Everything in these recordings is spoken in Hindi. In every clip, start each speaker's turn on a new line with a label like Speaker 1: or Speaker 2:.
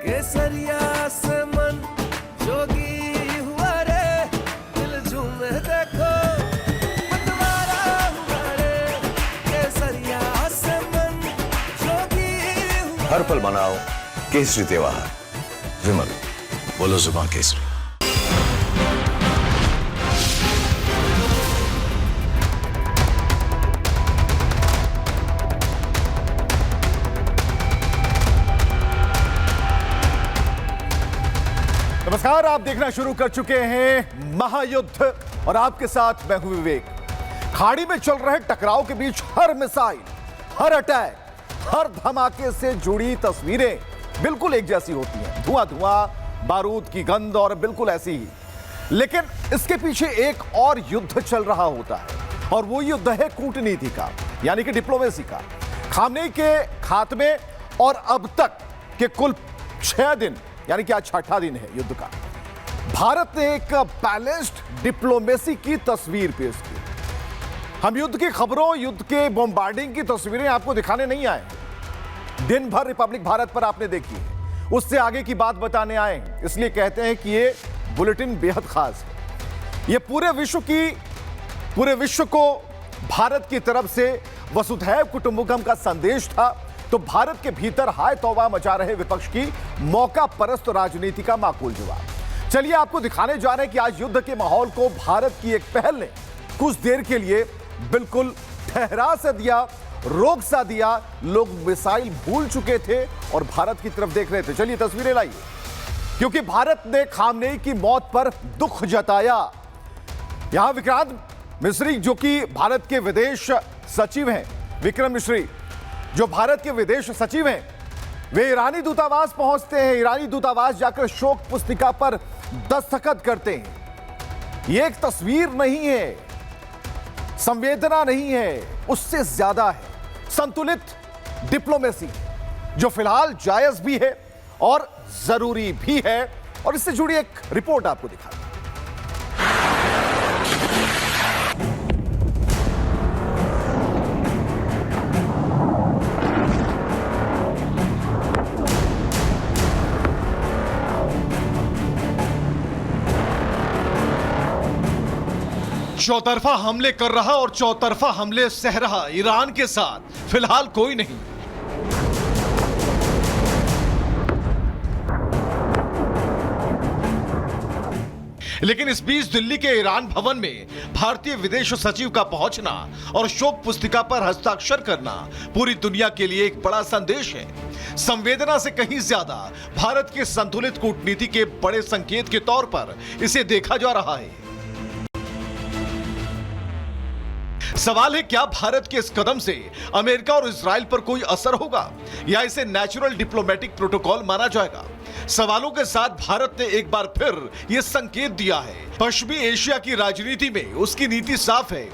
Speaker 1: केसरिया से मन जोगी हुआ रे, दिल झूमे देखो मतवारा हुआ रे, केसरिया से मन जोगी हुआ।
Speaker 2: हर पल मनाओ केसरी त्योहार। विमल, बोलो जुबान केसरी।
Speaker 3: नमस्कार, आप देखना शुरू कर चुके हैं महायुद्ध और आपके साथ मैं हूं विवेक। खाड़ी में चल रहे टकराव के बीच हर मिसाइल, हर अटैक, हर धमाके से जुड़ी तस्वीरें बिल्कुल एक जैसी होती हैं। धुआं धुआं, बारूद की गंध और बिल्कुल ऐसी ही। लेकिन इसके पीछे एक और युद्ध चल रहा होता है और वो युद्ध है कूटनीति का, यानी कि डिप्लोमेसी का। खामनेई के खात्मे और अब तक के कुल 6 दिन, यानी कि आज छठा दिन है युद्ध का, भारत ने एक बैलेंस्ड डिप्लोमेसी की तस्वीर पेश की। हम युद्ध की खबरों, युद्ध के बॉम्बार्डिंग की तस्वीरें आपको दिखाने नहीं आए। दिन भर रिपब्लिक भारत पर आपने देखी है, उससे आगे की बात बताने आए हैं। इसलिए कहते हैं कि ये बुलेटिन बेहद खास है। ये पूरे विश्व को भारत की तरफ से वसुधैव कुटुंबकम का संदेश था। तो भारत के भीतर हाय तौबा मचा रहे विपक्ष की मौका परस्त राजनीति का माकूल जवाब। चलिए आपको दिखाने जा रहे हैं कि आज युद्ध के माहौल को भारत की एक पहल ने कुछ देर के लिए बिल्कुल ठहरा सा दिया, रोक सा दिया। लोग मिसाइल भूल चुके थे और भारत की तरफ देख रहे थे। चलिए तस्वीरें लाइए, क्योंकि भारत ने खामनेई की मौत पर दुख जताया। यहां विक्रांत मिश्री, जो कि भारत के विदेश सचिव हैं, विक्रम मिश्री जो भारत के विदेश सचिव हैं, वे ईरानी दूतावास पहुंचते हैं। ईरानी दूतावास जाकर शोक पुस्तिका पर दस्तखत करते हैं। यह एक तस्वीर नहीं है, संवेदना नहीं है, उससे ज्यादा है संतुलित डिप्लोमेसी, जो फिलहाल जायज भी है और जरूरी भी है। और इससे जुड़ी एक रिपोर्ट आपको दिखा।
Speaker 4: चौतरफा हमले कर रहा और चौतरफा हमले सह रहा ईरान के साथ फिलहाल कोई नहीं। लेकिन इस बीच दिल्ली के ईरान भवन में भारतीय विदेश सचिव का पहुंचना और शोक पुस्तिका पर हस्ताक्षर करना पूरी दुनिया के लिए एक बड़ा संदेश है। संवेदना से कहीं ज्यादा भारत के संतुलित कूटनीति के बड़े संकेत के तौर पर इसे देखा जा रहा है। सवाल है, क्या भारत के इस कदम से अमेरिका और इजराइल पर कोई असर होगा या इसे नेचुरल डिप्लोमेटिक प्रोटोकॉल माना जाएगा? सवालों के साथ भारत ने एक बार फिर यह संकेत दिया है। पश्चिमी एशिया की राजनीति में उसकी नीति साफ है।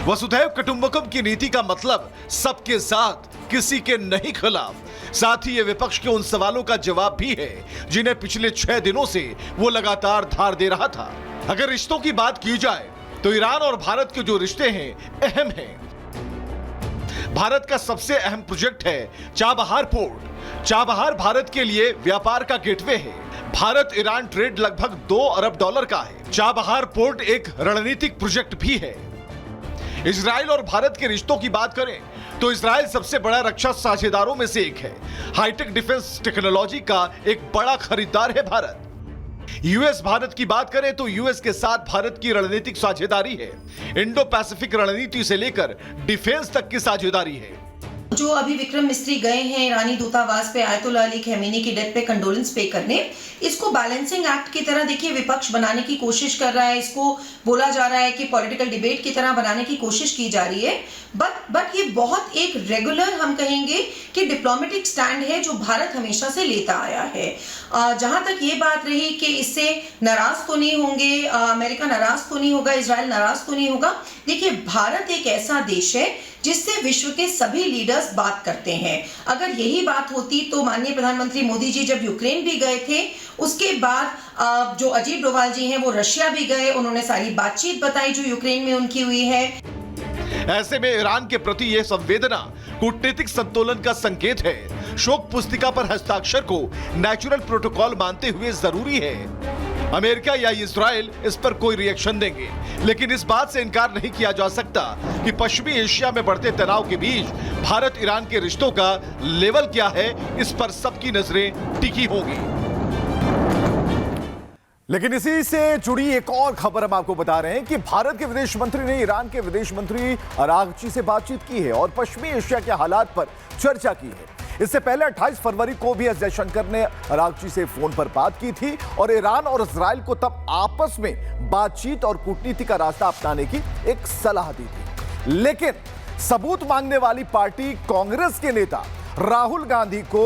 Speaker 4: वसुधैव कुटुंबकम की नीति का मतलब सबके साथ, किसी के नहीं खिलाफ। साथ ही यह विपक्ष के उन सवालों का जवाब भी है जिन्हें पिछले 6 दिनों से वो लगातार धार दे रहा था। अगर रिश्तों की बात की जाए तो ईरान और भारत के जो रिश्ते हैं अहम हैं। भारत का सबसे अहम प्रोजेक्ट है चाबहार पोर्ट। चाबहार भारत के लिए व्यापार का गेटवे है। भारत ईरान ट्रेड लगभग $2 अरब का है। चाबहार पोर्ट एक रणनीतिक प्रोजेक्ट भी है। इजराइल और भारत के रिश्तों की बात करें तो इजराइल सबसे बड़ा रक्षा साझेदारों में से एक है। हाईटेक डिफेंस टेक्नोलॉजी का एक बड़ा खरीदार है भारत। यूएस भारत की बात करें तो यूएस के साथ भारत की रणनीतिक साझेदारी है। इंडो पैसिफिक रणनीति से लेकर डिफेंस तक की साझेदारी है।
Speaker 5: जो अभी विक्रम मिस्त्री गए हैं ईरानी दूतावास पे आयतुल्लाह अली खमेनी की डेथ पे कंडोलेंस पे करने, इसको बैलेंसिंग एक्ट की तरह देखिए विपक्ष बनाने की कोशिश कर रहा है। इसको बोला जा रहा है कि पॉलिटिकल डिबेट की तरह बनाने की कोशिश की जा रही है। बट ये बहुत एक रेगुलर, हम कहेंगे कि डिप्लोमेटिक स्टैंड है जो भारत हमेशा से लेता आया है। जहां तक ये बात रही कि इससे नाराज तो नहीं होंगे, अमेरिका नाराज तो नहीं होगा, इजराइल नाराज तो नहीं होगा। देखिए, भारत एक ऐसा देश है जिससे विश्व के सभी लीडर्स बात करते हैं। अगर यही बात होती तो माननीय प्रधानमंत्री मोदी जी जब यूक्रेन भी गए थे, उसके बाद जो अजीत डोभाल जी हैं वो रशिया भी गए, उन्होंने सारी बातचीत बताई जो यूक्रेन में उनकी हुई है।
Speaker 4: ऐसे में ईरान के प्रति यह संवेदना कूटनीतिक संतुलन का संकेत है। शोक पुस्तिका पर हस्ताक्षर को नेचुरल प्रोटोकॉल मानते हुए जरूरी है। अमेरिका या इजराइल इस पर कोई रिएक्शन देंगे, लेकिन इस बात से इनकार नहीं किया जा सकता कि पश्चिमी एशिया में बढ़ते तनाव के बीच भारत ईरान के रिश्तों का लेवल क्या है, इस पर सबकी नजरें टिकी होंगी।
Speaker 3: लेकिन इसी से जुड़ी एक और खबर हम आपको बता रहे हैं कि भारत के विदेश मंत्री ने ईरान के विदेश मंत्री अरागची से बातचीत की है और पश्चिमी एशिया के हालात पर चर्चा की है। इससे पहले 28 फरवरी को भी एस जयशंकर ने अरागची से फोन पर बात की थी और ईरान और इजराइल को तब आपस में बातचीत और कूटनीति का रास्ता अपनाने की एक सलाह दी थी। लेकिन सबूत मांगने वाली पार्टी कांग्रेस के नेता राहुल गांधी को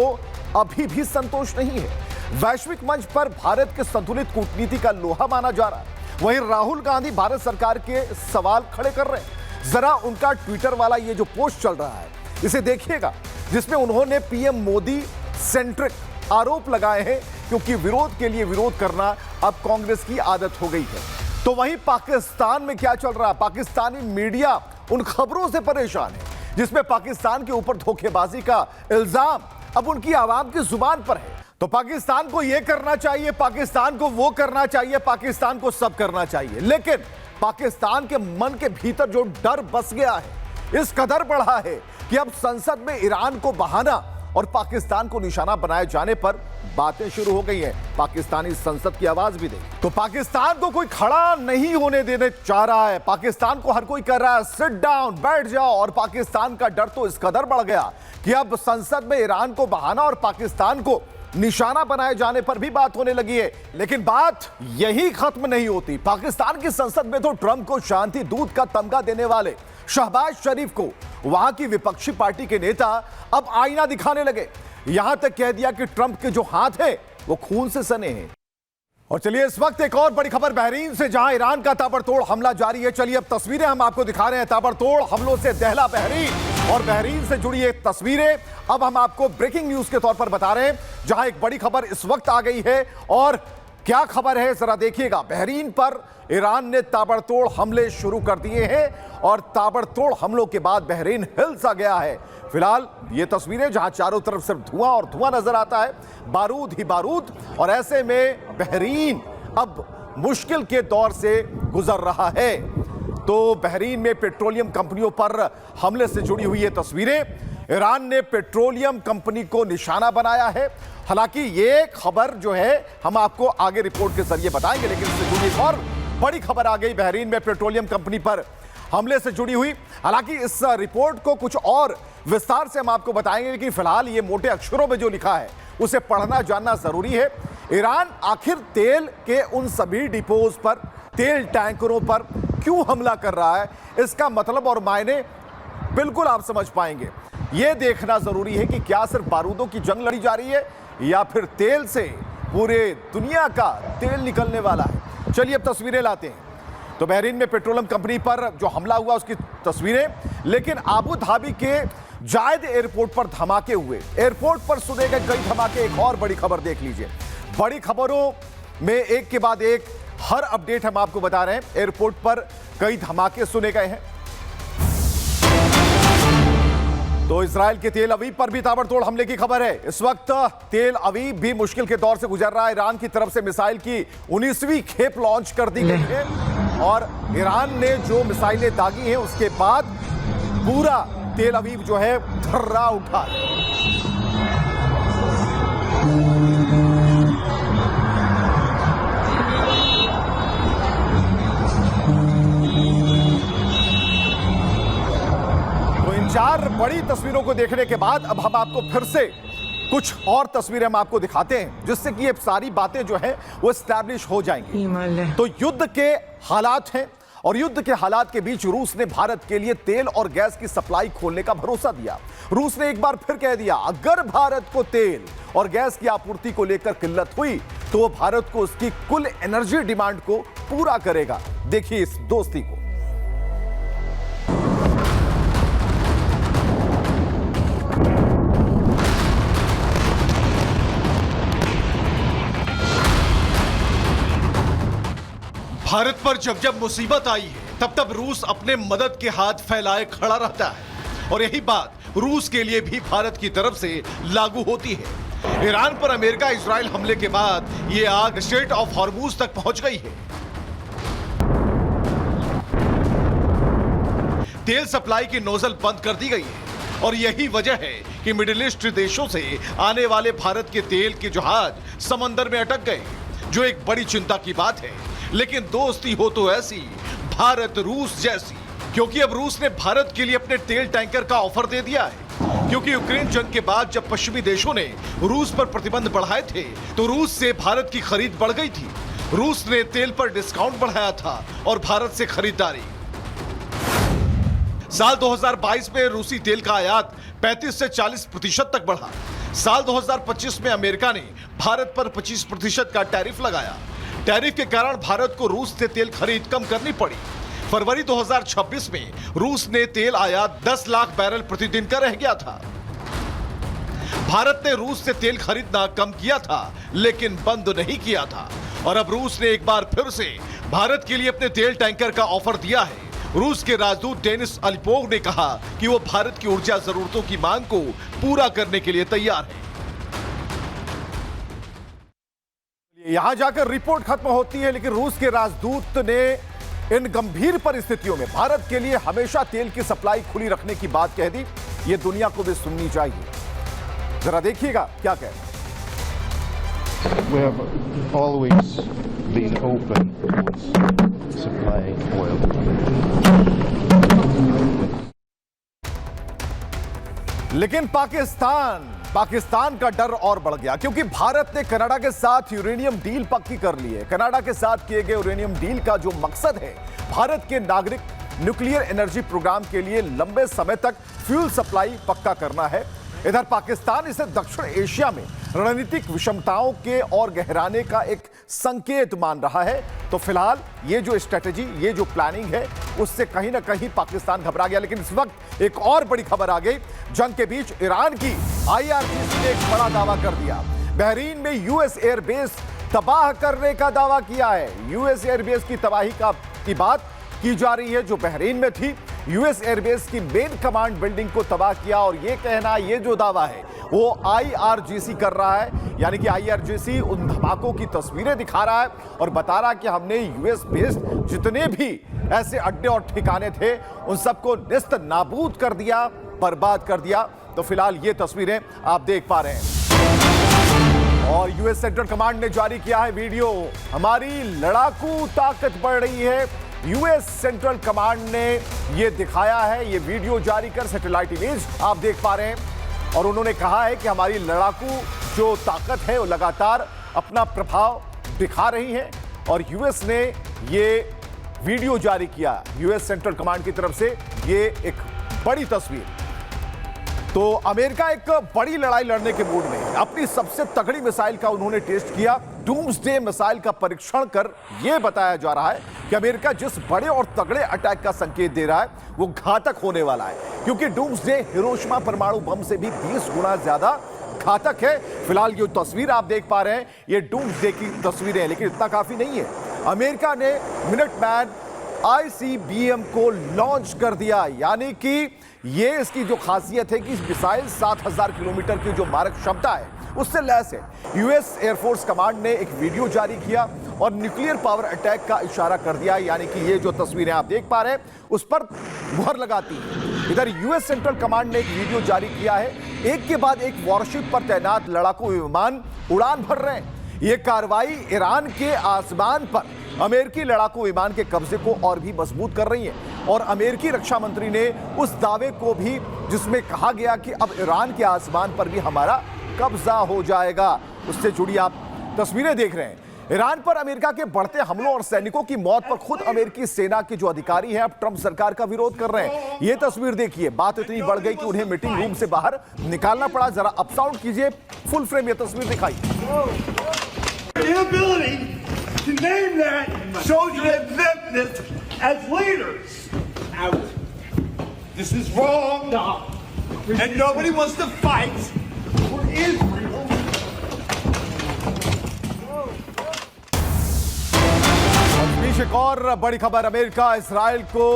Speaker 3: अभी भी संतोष नहीं है। वैश्विक मंच पर भारत के संतुलित कूटनीति का लोहा माना जा रहा है। वहीं राहुल गांधी भारत सरकार के सवाल खड़े कर रहे हैं। जरा उनका ट्विटर वाला ये जो पोस्ट चल रहा है इसे देखिएगा, जिसमें उन्होंने पीएम मोदी सेंट्रिक आरोप लगाए हैं, क्योंकि विरोध के लिए विरोध करना अब कांग्रेस की आदत हो गई है। तो वहीं पाकिस्तान में क्या चल रहा है? पाकिस्तानी मीडिया उन खबरों से परेशान है जिसमें पाकिस्तान के ऊपर धोखेबाजी का इल्जाम अब उनकी आवाम की जुबान पर है। तो पाकिस्तान को यह करना चाहिए, पाकिस्तान को वो करना चाहिए, पाकिस्तान को सब करना चाहिए, लेकिन पाकिस्तान के मन के भीतर जो डर बस गया है इस कदर बढ़ा है कि अब संसद में ईरान को बहाना और पाकिस्तान को निशाना बनाए जाने पर बातें शुरू हो गई हैं। पाकिस्तानी संसद की आवाज भी दे। तो पाकिस्तान को कोई खड़ा नहीं होने देने चाह रहा है। पाकिस्तान को हर कोई कह रहा है सिट डाउन, बैठ जाओ, और पाकिस्तान का डर तो इस कदर बढ़ गया कि अब संसद में ईरान को बहाना और पाकिस्तान को निशाना बनाए जाने पर भी बात होने लगी है। लेकिन बात यही खत्म नहीं होती। पाकिस्तान की संसद में तो ट्रंप को शांति दूत का तमगा देने वाले शहबाज शरीफ को वहां की विपक्षी पार्टी के नेता अब आईना दिखाने लगे। यहां तक कह दिया कि ट्रंप के जो हाथ हैं वो खून से सने हैं। और चलिए इस वक्त एक और बड़ी खबर बहरीन से, जहां ईरान का ताबड़तोड़ हमला जारी है। चलिए अब तस्वीरें हम आपको दिखा रहे हैं। ताबड़तोड़ हमलों से दहला बहरीन, और बहरीन से जुड़ी ये तस्वीरें अब हम आपको ब्रेकिंग न्यूज के तौर पर बता रहे हैं, जहां एक बड़ी खबर इस वक्त आ गई है। और क्या खबर है जरा देखिएगा। बहरीन पर ईरान ने ताबड़तोड़ हमले शुरू कर दिए हैं और ताबड़तोड़ हमलों के बाद बहरीन हिल सा गया है। फिलहाल ये तस्वीरें जहां चारों तरफ सिर्फ धुआं और धुआं नजर आता है, बारूद ही बारूद, और ऐसे में बहरीन अब मुश्किल के दौर से गुजर रहा है। तो बहरीन में पेट्रोलियम कंपनियों पर हमले से जुड़ी हुई ये तस्वीरें। ईरान ने पेट्रोलियम कंपनी को निशाना बनाया है। हालांकि ये खबर जो है हम आपको आगे रिपोर्ट के जरिए बताएंगे, लेकिन इससे जुड़ी एक और बड़ी खबर आ गई बहरीन में पेट्रोलियम कंपनी पर हमले से जुड़ी हुई। हालांकि इस रिपोर्ट को कुछ और विस्तार से हम आपको बताएंगे, लेकिन फिलहाल ये मोटे अक्षरों में जो लिखा है उसे पढ़ना जानना जरूरी है। ईरान आखिर तेल के उन सभी डिपोज पर, तेल टैंकरों पर क्यों हमला कर रहा है, इसका मतलब और मायने बिल्कुल आप समझ पाएंगे। यह देखना जरूरी है कि क्या सिर्फ बारूदों की जंग लड़ी जा रही है या फिर तेल से पूरे दुनिया का तेल निकलने वाला है। चलिए अब तस्वीरें लाते हैं। तो बहरीन में पेट्रोलियम कंपनी पर जो हमला हुआ उसकी तस्वीरें, लेकिन आबू धाबी के जायद एयरपोर्ट पर धमाके हुए। एयरपोर्ट पर सुने गए कई धमाके। एक और बड़ी खबर देख लीजिए। बड़ी खबरों में एक के बाद एक हर अपडेट हम आपको बता रहे हैं। एयरपोर्ट पर कई धमाके सुने गए हैं। तो इजराइल के तेल अवीव पर भी ताबड़तोड़ हमले की खबर है। इस वक्त तेल अवीव भी मुश्किल के दौर से गुजर रहा है। ईरान की तरफ से मिसाइल की 19वीं खेप लॉन्च कर दी गई है और ईरान ने जो मिसाइलें दागी हैं उसके बाद पूरा तेल अवीव जो है थर्रा उठा है। तो इन चार बड़ी तस्वीरों को देखने के बाद अब हम आपको फिर से कुछ और तस्वीरें हम आपको दिखाते हैं, जिससे कि ये सारी बातें जो है वो एस्टैब्लिश हो जाएंगी। तो युद्ध के हालात हैं और युद्ध के हालात के बीच रूस ने भारत के लिए तेल और गैस की सप्लाई खोलने का भरोसा दिया। रूस ने एक बार फिर कह दिया, अगर भारत को तेल और गैस की आपूर्ति को लेकर किल्लत हुई तो वो भारत को उसकी कुल एनर्जी डिमांड को पूरा करेगा। देखिए इस दोस्ती को।
Speaker 4: भारत पर जब जब मुसीबत आई है तब तब रूस अपने मदद के हाथ फैलाए खड़ा रहता है और यही बात रूस के लिए भी भारत की तरफ से लागू होती है। ईरान पर अमेरिका इजराइल हमले के बाद यह आग स्ट्रेट ऑफ हॉर्मुज तक पहुंच गई है। तेल सप्लाई की नोजल बंद कर दी गई है और यही वजह है कि मिडिल ईस्ट देशों से आने वाले भारत के तेल के जहाज समंदर में अटक गए, जो एक बड़ी चिंता की बात है। लेकिन दोस्ती हो तो ऐसी भारत रूस जैसी, क्योंकि अब रूस ने भारत के लिए अपने तेल टैंकर का ऑफर दे दिया है। क्योंकि यूक्रेन जंग के बाद जब पश्चिमी देशों ने रूस पर प्रतिबंध बढ़ाए थे तो रूस से भारत की खरीद बढ़ गई थी। रूस ने तेल पर डिस्काउंट बढ़ाया था और भारत से खरीदारी। साल 2022 में रूसी तेल का आयात 35 से 40% तक बढ़ा। साल 2025 में अमेरिका ने भारत पर 25% का टैरिफ लगाया। टैरिफ के कारण भारत को रूस से तेल खरीद कम करनी पड़ी। फरवरी 2026 में रूस ने तेल आयात 10 लाख बैरल प्रतिदिन का रह गया था। भारत ने रूस से तेल खरीदना कम किया था लेकिन बंद नहीं किया था। और अब रूस ने एक बार फिर से भारत के लिए अपने तेल टैंकर का ऑफर दिया है। रूस के राजदूत डेनिस अलिपोव ने कहा कि वो भारत की ऊर्जा जरूरतों की मांग को पूरा करने के लिए तैयार है।
Speaker 3: यहां जाकर रिपोर्ट खत्म होती है, लेकिन रूस के राजदूत ने इन गंभीर परिस्थितियों में भारत के लिए हमेशा तेल की सप्लाई खुली रखने की बात कह दी। यह दुनिया को भी सुननी चाहिए। जरा देखिएगा क्या कह रहे हैं।
Speaker 6: We have always been open towards supplying oil.
Speaker 3: लेकिन पाकिस्तान का डर और बढ़ गया, क्योंकि भारत ने कनाडा के साथ यूरेनियम डील पक्की कर ली है। कनाडा के साथ किए गए यूरेनियम डील का जो मकसद है, भारत के नागरिक न्यूक्लियर एनर्जी प्रोग्राम के लिए लंबे समय तक फ्यूल सप्लाई पक्का करना है। इधर पाकिस्तान इसे दक्षिण एशिया में रणनीतिक विषमताओं के और गहराने का एक संकेत मान रहा है। तो फिलहाल ये जो स्ट्रेटेजी, ये जो प्लानिंग है, उससे कहीं ना कहीं पाकिस्तान घबरा गया। लेकिन इस वक्त एक और बड़ी खबर आ गई। जंग के बीच ईरान की IRGC ने एक बड़ा दावा कर दिया। बहरीन में यूएस एयरबेस तबाह करने का दावा किया है। यूएस एयरबेस की तबाही की बात की जा रही है, जो बहरीन में थी। यूएस एयरबेस की मेन कमांड बिल्डिंग को तबाह किया, और यह कहना, ये जो दावा है वो IRGC कर रहा है। यानी कि IRGC उन धमाकों की तस्वीरें दिखा रहा है और बता रहा है कि हमने यूएस बेस्ड जितने भी ऐसे अड्डे और ठिकाने थे उन सबको निस्त नाबूद कर दिया, बर्बाद कर दिया। तो फिलहाल ये तस्वीरें आप देख पा रहे हैं। और यूएस सेंट्रल कमांड ने जारी किया है वीडियो। हमारी लड़ाकू ताकत बढ़ रही है। यूएस सेंट्रल कमांड ने यह दिखाया है, ये वीडियो जारी कर सैटेलाइट इमेज आप देख पा रहे हैं। और उन्होंने कहा है कि हमारी लड़ाकू जो ताकत है वो लगातार अपना प्रभाव दिखा रही है। और यूएस ने ये वीडियो जारी किया, यूएस सेंट्रल कमांड की तरफ से, ये एक बड़ी तस्वीर। तो अमेरिका एक बड़ी लड़ाई लड़ने के मूड में, अपनी सबसे तगड़ी मिसाइल का उन्होंने टेस्ट किया। डूम्सडे मिसाइल का परीक्षण कर यह बताया जा रहा है कि अमेरिका जिस बड़े और तगड़े अटैक का संकेत दे रहा है वो घातक होने वाला है, क्योंकि डूम्सडे हिरोशिमा परमाणु बम से भी 20 गुना ज्यादा घातक है। फिलहाल ये तस्वीर आप देख पा रहे हैं, ये डूम्सडे की तस्वीरें हैं, लेकिन इतना काफी नहीं है। अमेरिका ने मिनटमैन ICBM को लॉन्च कर दिया। यानी कि ये इसकी जो खासियत है कि इस मिसाइल 7000 किलोमीटर की जो मारक क्षमता है उससे लैस है। यूएस एयरफोर्स कमांड ने एक वीडियो जारी किया और न्यूक्लियर पावर अटैक का इशारा कर दिया। यानी कि ये जो तस्वीरें आप देख पा रहे हैं उस पर मुहर लगाती है। इधर यूएस सेंट्रल कमांड ने एक वीडियो जारी किया है। एक के बाद एक वॉरशिप पर तैनात लड़ाकू विमान उड़ान भर रहे हैं। ये कार्रवाई ईरान के आसमान पर अमेरिकी लड़ाकू विमान के कब्जे को और भी मजबूत कर रही है। और अमेरिकी रक्षा मंत्री ने उस दावे को भी, जिसमें कहा गया कि अब ईरान के आसमान पर भी हमारा कब्जा हो जाएगा, उससे जुड़ी आप तस्वीरें देख रहे हैं। ईरान पर अमेरिका के बढ़ते हमलों और सैनिकों की मौत पर खुद अमेरिकी सेना के जो अधिकारी हैं अब ट्रंप सरकार का विरोध कर रहे हैं। ये तस्वीर देखिए, बात इतनी बढ़ गई कि उन्हें मीटिंग रूम से बाहर निकालना पड़ा। जरा अप साउंड कीजिए, फुल फ्रेम ये तस्वीर दिखाई।
Speaker 7: To name that shows your exemptness as leaders. Now, this is wrong, and nobody wants to fight for Israel.
Speaker 3: बीच एक और बड़ी खबर, अमेरिका इजराइल को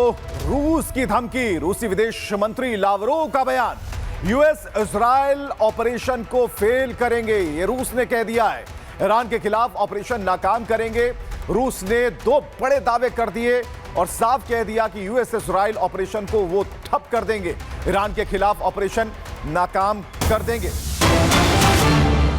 Speaker 3: रूस की धमकी। रूसी विदेश मंत्री लावरोव का बयान, यूएस इजराइल ऑपरेशन को फेल करेंगे, ये रूस ने कह दिया है। ईरान के खिलाफ ऑपरेशन नाकाम करेंगे। रूस ने 2 बड़े दावे कर दिए और साफ कह दिया कि यूएस इजराइल ऑपरेशन को वो ठप कर देंगे, ईरान के खिलाफ ऑपरेशन नाकाम कर देंगे।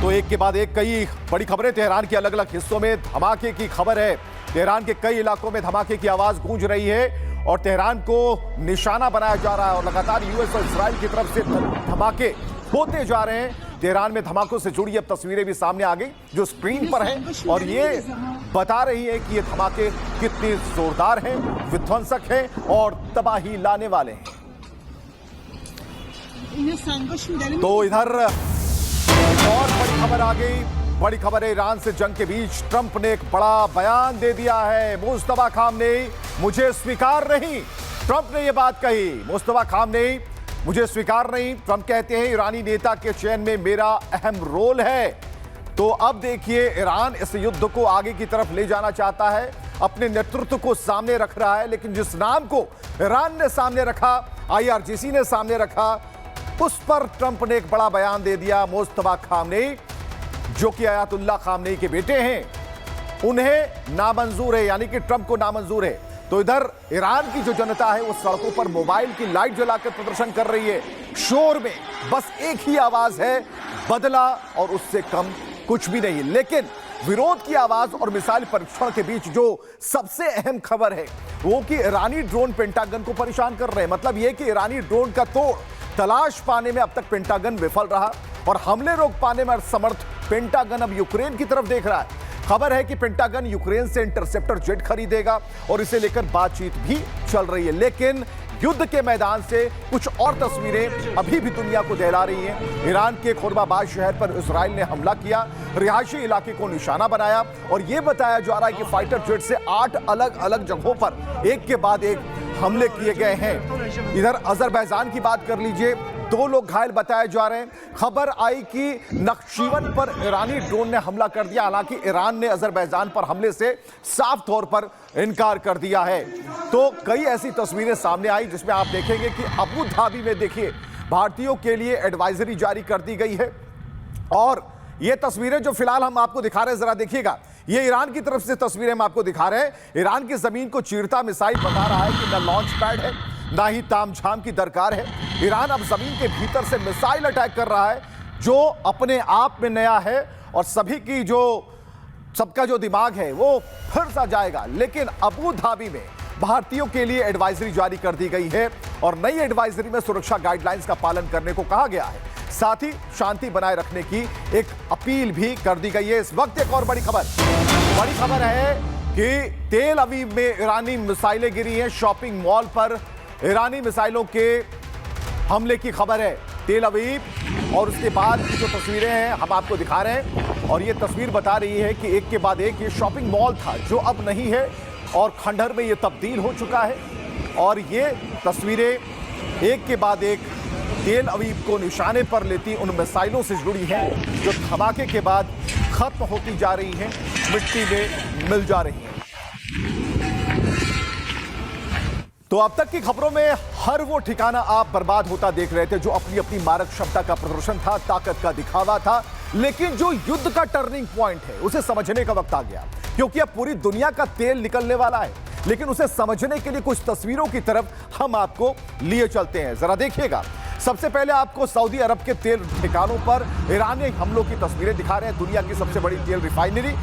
Speaker 3: तो एक के बाद एक कई बड़ी खबरें। तेहरान के अलग अलग हिस्सों में धमाके की खबर है। तेहरान के कई इलाकों में धमाके की आवाज गूंज रही है और तेहरान को निशाना बनाया जा रहा है और लगातार यूएस और इजराइल की तरफ से धमाके होते जा रहे हैं। तेहरान में धमाकों से जुड़ी अब तस्वीरें भी सामने आ गई जो स्क्रीन पर हैं और ये बता रही है कि ये धमाके कितने जोरदार हैं, विध्वंसक हैं और तबाही लाने वाले हैं। तो इधर और बड़ी खबर आ गई। बड़ी खबर है, ईरान से जंग के बीच ट्रंप ने एक बड़ा बयान दे दिया है। मुस्तफा खामनेई मुझे स्वीकार नहीं, ट्रंप ने यह बात कही। मुस्तफा खामनेई मुझे स्वीकार नहीं, ट्रंप कहते हैं ईरानी नेता के चयन में मेरा अहम रोल है। तो अब देखिए, ईरान इस युद्ध को आगे की तरफ ले जाना चाहता है, अपने नेतृत्व को सामने रख रहा है, लेकिन जिस नाम को ईरान ने सामने रखा, IRGC ने सामने रखा, उस पर ट्रंप ने एक बड़ा बयान दे दिया। मुस्तफा खामनेई जो कि आयतुल्लाह खामनेई के बेटे हैं, उन्हें नामंजूर है, यानी कि ट्रंप को नामंजूर है। तो इधर ईरान की जो जनता है वो सड़कों पर मोबाइल की लाइट जलाकर प्रदर्शन कर रही है। शोर में बस एक ही आवाज है, बदला, और उससे कम कुछ भी नहीं। लेकिन विरोध की आवाज और मिसाइल परीक्षण के बीच जो सबसे अहम खबर है वो कि ईरानी ड्रोन पेंटागन को परेशान कर रहे हैं। मतलब यह कि ईरानी ड्रोन का तोड़ तलाश पाने में अब तक पेंटागन विफल रहा और हमले रोक पाने में असमर्थ पेंटागन अब यूक्रेन की तरफ देख रहा है। खबर है कि पेंटागन यूक्रेन से इंटरसेप्टर जेट खरीदेगा और इसे लेकर बातचीत भी चल रही है। लेकिन युद्ध के मैदान से कुछ और तस्वीरें अभी भी दुनिया को दहला रही हैं। ईरान के खुर्बाबाद शहर पर इजराइल ने हमला किया, रिहायशी इलाके को निशाना बनाया और यह बताया जा रहा है कि फाइटर जेट से 8 अलग अलग जगहों पर एक के बाद एक हमले किए गए हैं। इधर अजरबैजान की बात कर लीजिए, 2 लोग घायल बताए जा रहे हैं। खबर आई कि नक्शीवन पर ईरानी ड्रोन ने हमला कर दिया, हालांकि ईरान ने अजरबैजान पर हमले से साफ तौर पर इनकार कर दिया है। तो कई ऐसी तस्वीरें सामने आई जिसमें आप देखेंगे कि अबू धाबी में देखिए भारतीयों के लिए एडवाइजरी जारी कर दी गई है और ये तस्वीरें जो फिलहाल हम आपको दिखा रहे हैं, जरा देखिएगा, ये ईरान की तरफ से तस्वीरें हम आपको दिखा रहे हैं। ईरान की जमीन को चीरता मिसाइल बता रहा है कि न लॉन्च पैड है, ना ही तामझाम की दरकार है। ईरान अब जमीन के भीतर से मिसाइल अटैक कर रहा है जो अपने आप में नया है और सबका जो दिमाग है वो फिर सा जाएगा। लेकिन अबू धाबी में भारतीयों के लिए एडवाइजरी जारी कर दी गई है और नई एडवाइजरी में सुरक्षा गाइडलाइंस का पालन करने को कहा गया है, साथ ही शांति बनाए रखने की एक अपील भी कर दी गई है। इस वक्त एक और बड़ी खबर है कि तेल अवीव में ईरानी मिसाइलें गिरी हैं। शॉपिंग मॉल पर ईरानी मिसाइलों के हमले की खबर है तेल अवीव, और उसके बाद की जो तस्वीरें हैं हम आपको दिखा रहे हैं और ये तस्वीर बता रही है कि एक के बाद एक ये शॉपिंग मॉल था जो अब नहीं है और खंडहर में ये तब्दील हो चुका है और ये तस्वीरें एक के बाद एक तेल अवीव को निशाने पर लेती उन मिसाइलों से जुड़ी हैं जो धमाके के बाद खत्म होती जा रही हैं, मिट्टी में मिल जा रही हैं। तो अब तक की खबरों में हर वो ठिकाना आप बर्बाद होता देख रहे थे जो अपनी अपनी मारक क्षमता का प्रदर्शन था, ताकत का दिखावा था। लेकिन जो युद्ध का टर्निंग पॉइंट है उसे समझने का वक्त आ गया, क्योंकि अब पूरी दुनिया का तेल निकलने वाला है। लेकिन उसे समझने के लिए कुछ तस्वीरों की तरफ हम आपको लिए चलते हैं, जरा देखिएगा। सबसे पहले आपको सऊदी अरब के तेल ठिकानों पर ईरानी हमलों की तस्वीरें दिखा रहे हैं। दुनिया की सबसे बड़ी तेल रिफाइनरी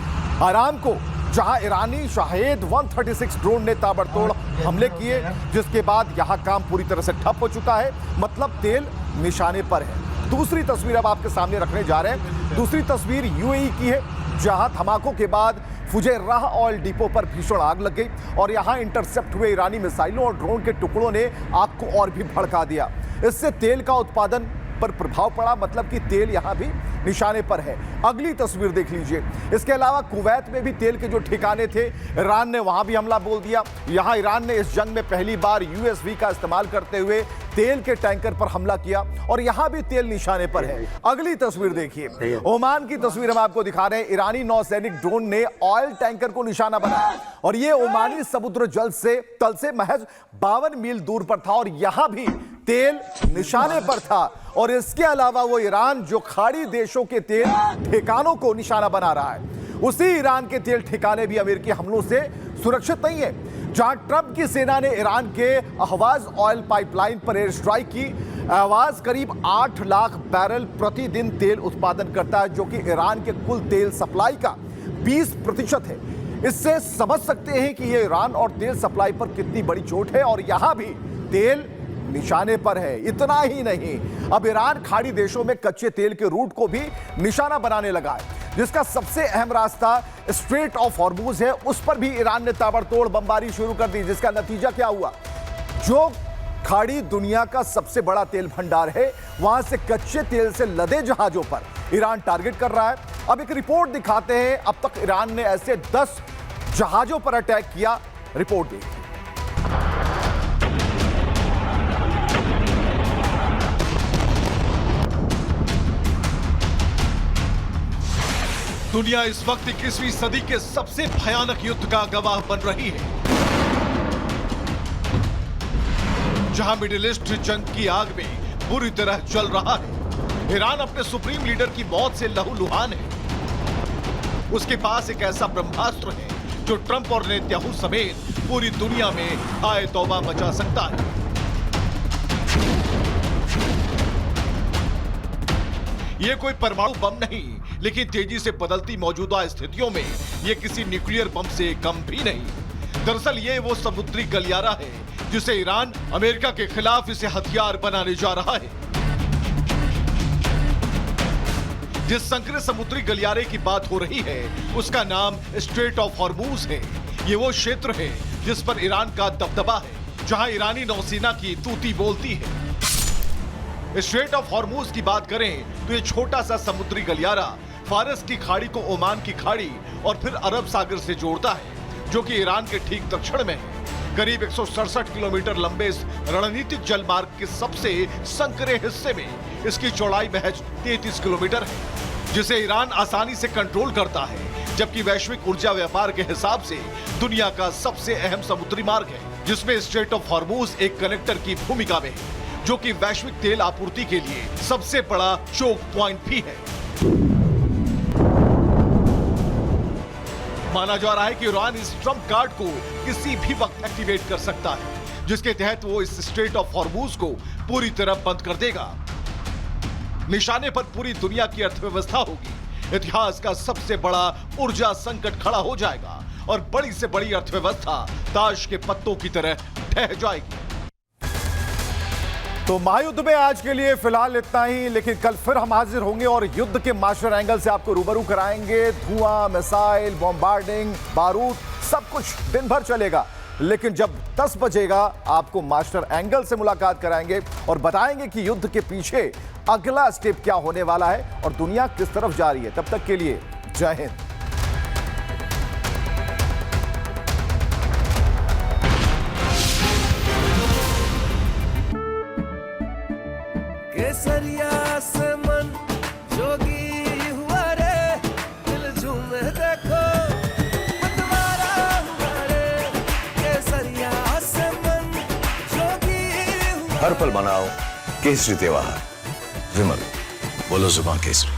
Speaker 3: अरामको, जहां ईरानी शाहेद 136 ड्रोन ने ताबड़तोड़ हमले किए, जिसके बाद यहां काम पूरी तरह से ठप हो चुका है, मतलब तेल निशाने पर है। दूसरी तस्वीर अब आपके सामने रखने जा रहे हैं। दूसरी तस्वीर यूएई की है, जहां धमाकों के बाद फुजैराह ऑयल डिपो पर भीषण आग लग गई और यहां इंटरसेप्ट हुए ईरानी मिसाइलों और ड्रोन के टुकड़ों ने आग को और भी भड़का दिया। इससे तेल का उत्पादन पर प्रभाव पड़ा, मतलब कि तेल यहां भी निशाने पर है। अगली तस्वीर देख लीजिए। इसके अलावा कुवैत में भी तेल के जो ठिकाने थे, ईरान ने वहां भी हमला बोल दिया। यहां ईरान ने इस जंग में पहली बार यूएसवी का इस्तेमाल करते हुए तेल के टैंकर पर हमला किया और यहां भी तेल निशाने पर है। अगली तस्वीर देखिए, ओमान की तस्वीर हम आपको दिखा रहे हैं। ईरानी नौसैनिक ड्रोन ने ऑयल टैंकर को निशाना बनाया और यह ओमानी समुद्र जल से तल से महज 52 मील दूर पर था और यहां भी तेल निशाने पर था और इसके अलावा वो ईरान जो खाड़ी देशों के तेल ठिकानों को निशाना बना रहा है, उसी ईरान के तेल ठिकाने भी अमेरिकी हमलों से सुरक्षित नहीं है। जहां ट्रंप की सेना ने ईरान के अहवाज ऑयल पाइपलाइन पर एयर स्ट्राइक की। अहवाज करीब 8 लाख बैरल प्रतिदिन तेल उत्पादन करता है, जो कि ईरान के कुल तेल सप्लाई का 20% है। इससे समझ सकते हैं कि यह ईरान और तेल सप्लाई पर कितनी बड़ी चोट है। और यहां भी तेल निशाने पर है। इतना ही नहीं, अब ईरान खाड़ी देशों में कच्चे तेल के रूट को भी निशाना बनाने लगा है, जिसका सबसे अहम रास्ता स्ट्रेट ऑफ हॉर्मूज है। उस पर भी ईरान ने ताबड़तोड़ बमबारी शुरू कर दी, जिसका नतीजा क्या हुआ? जो खाड़ी दुनिया का सबसे बड़ा तेल भंडार है, वहां से कच्चे तेल से लदे जहाजों पर ईरान टारगेट कर रहा है। अब एक रिपोर्ट दिखाते हैं। अब तक ईरान ने ऐसे 10 जहाजों पर अटैक किया। रिपोर्ट देखिए।
Speaker 4: दुनिया इस वक्त 21वीं सदी के सबसे भयानक युद्ध का गवाह बन रही है, जहां मिडिल ईस्ट जंग की आग में बुरी तरह जल रहा है। ईरान अपने सुप्रीम लीडर की मौत से लहूलुहान है। उसके पास एक ऐसा ब्रह्मास्त्र है जो ट्रंप और नेतन्याहू समेत पूरी दुनिया में आए तौबा मचा सकता है। यह कोई परमाणु बम नहीं, लेकिन तेजी से बदलती मौजूदा स्थितियों में यह किसी न्यूक्लियर बम से कम भी नहीं। दरअसल ये वो समुद्री गलियारा है जिसे ईरान अमेरिका के खिलाफ इसे हथियार बनाने जा रहा है। जिस संकरे समुद्री गलियारे की बात हो रही है, उसका नाम स्ट्रेट ऑफ हॉर्मूज है। ये वो क्षेत्र है जिस पर ईरान का दबदबा है, जहां ईरानी नौसेना की तूती बोलती है। स्ट्रेट ऑफ हॉर्मूज की बात करें तो ये छोटा सा समुद्री गलियारा फारस की खाड़ी को ओमान की खाड़ी और फिर अरब सागर से जोड़ता है, जो कि ईरान के ठीक दक्षिण में है। करीब 167 किलोमीटर लंबे इस रणनीतिक जलमार्ग के सबसे संकरे हिस्से में इसकी चौड़ाई महज 33 किलोमीटर है, जिसे ईरान आसानी से कंट्रोल करता है। जबकि वैश्विक ऊर्जा व्यापार के हिसाब से दुनिया का सबसे अहम समुद्री मार्ग है, जिसमें स्ट्रेट ऑफ हॉर्मूज एक कनेक्टर की भूमिका में है, जो कि वैश्विक तेल आपूर्ति के लिए सबसे बड़ा चोक पॉइंट भी है। माना जा रहा है कि ईरान इस ट्रंप कार्ड को किसी भी वक्त एक्टिवेट कर सकता है, जिसके तहत वो इस स्ट्रेट ऑफ हॉर्मूज को पूरी तरह बंद कर देगा। निशाने पर पूरी दुनिया की अर्थव्यवस्था होगी। इतिहास का सबसे बड़ा ऊर्जा संकट खड़ा हो जाएगा और बड़ी से बड़ी अर्थव्यवस्था ताश के पत्तों की तरह ढह जाएगी।
Speaker 3: तो महायुद्ध में आज के लिए फिलहाल इतना ही, लेकिन कल फिर हम हाजिर होंगे और युद्ध के मास्टर एंगल से आपको रूबरू कराएंगे। धुआं, मिसाइल, बॉम्बार्डिंग, बारूद, सब कुछ दिन भर चलेगा। लेकिन जब 10 बजेगा आपको मास्टर एंगल से मुलाकात कराएंगे और बताएंगे कि युद्ध के पीछे अगला स्टेप क्या होने वाला है और दुनिया किस तरफ जा रही है। तब तक के लिए जय हिंद।
Speaker 1: केसरिया से मन जोगी हुआ रे, दिल झूमे देखो मतवारा हुआ रे। केसरिया से मन जोगी हुआ।
Speaker 2: हर पल मनाओ केसरी त्योहार। विमल, बोलो जुबान केसरी।